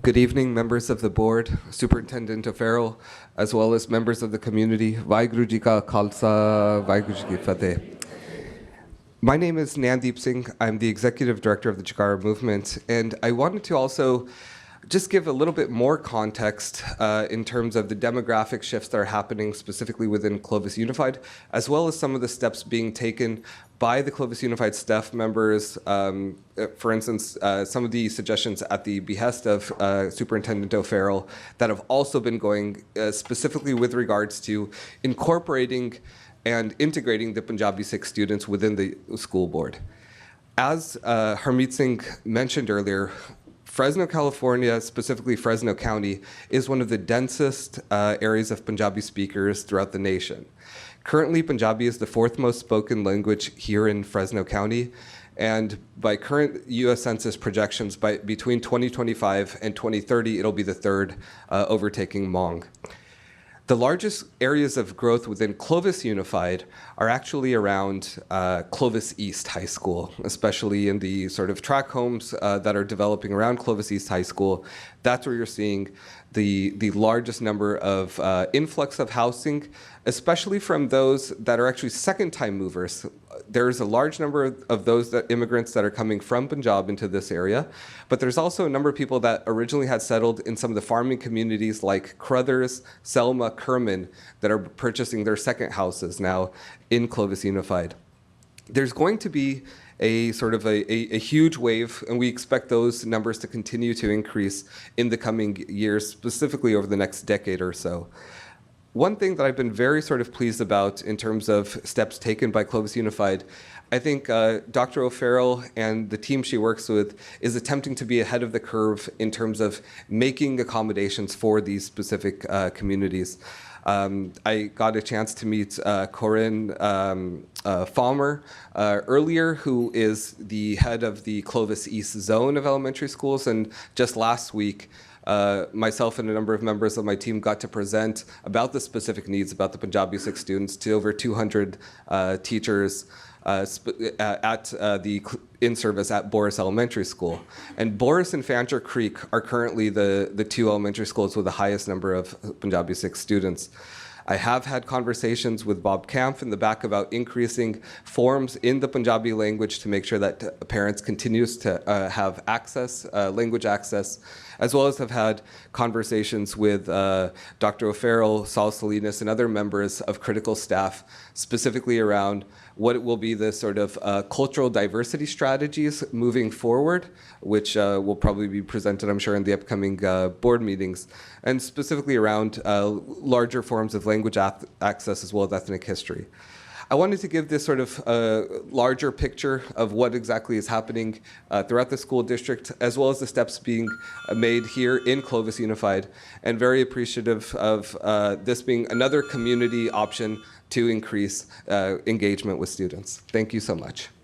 Good evening, members of the board, Superintendent O'Farrell, as well as members of the community. Vaheguru Ji Ka Khalsa, Vaheguru Ji Ki Fateh. My name is Naindeep Singh. I'm the Executive Director of the Chikara Movement, and I wanted to also just give a little bit more context in terms of the demographic shifts that are happening specifically within Clovis Unified, as well as some of the steps being taken by the Clovis Unified staff members. For instance, some of the suggestions at the behest of Superintendent O'Farrell that have also been going specifically with regards to incorporating and integrating the Punjabi Sikh students within the school board. As Harmeet Singh mentioned earlier, Fresno, California, specifically Fresno County, is one of the densest areas of Punjabi speakers throughout the nation. Currently, Punjabi is the fourth most spoken language here in Fresno County, and by current US Census projections, between 2025 and 2030, it'll be the third, overtaking Hmong. The largest areas of growth within Clovis Unified are actually around Clovis East High School, especially in the sort of tract homes that are developing around Clovis East High School. That's where you're seeing the largest number of influx of housing, especially from those that are actually second-time movers. There's a large number of those immigrants that are coming from Punjab into this area, but there's also a number of people that originally had settled in some of the farming communities like Crothers, Selma, Kerman, that are purchasing their second houses now in Clovis Unified. There's going to be a sort of a huge wave, and we expect those numbers to continue to increase in the coming years, specifically over the next decade or so. One thing that I've been very sort of pleased about in terms of steps taken by Clovis Unified, I think Dr. O'Farrell and the team she works with is attempting to be ahead of the curve in terms of making accommodations for these specific communities. I got a chance to meet Corinne Falmer earlier, who is the head of the Clovis East Zone of elementary schools, and just last week, myself and a number of members of my team got to present about the specific needs about the Punjabi Sikh students to over 200 teachers in service at Boris Elementary School. And Boris and Fancher Creek are currently the two elementary schools with the highest number of Punjabi Sikh students. I have had conversations with Bob Kampf in the back about increasing forms in the Punjabi language to make sure that parents continues to have access, language access, as well as have had conversations with Dr. O'Farrell, Saul Salinas, and other members of critical staff, specifically around what will be the sort of cultural diversity strategies moving forward, which will probably be presented, I'm sure, in the upcoming board meetings, and specifically around larger forms of language access as well as ethnic history. I wanted to give this sort of larger picture of what exactly is happening throughout the school district, as well as the steps being made here in Clovis Unified, and very appreciative of this being another community option to increase engagement with students. Thank you so much.